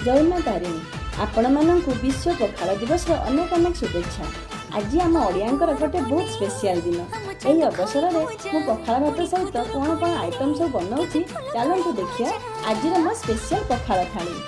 जय तारिणी आपण मानक विश्व पखाल दिवस अनेक अनेक शुभेच्छा। आज आम ओडियांकर गोटे बहुत स्पेशल दिन। यही अवसर में मु पखाल भात सहित कौन कौन आइटम सब बनाऊँगी चलतु देखिए आज मो स्पेशल पखाल थाली।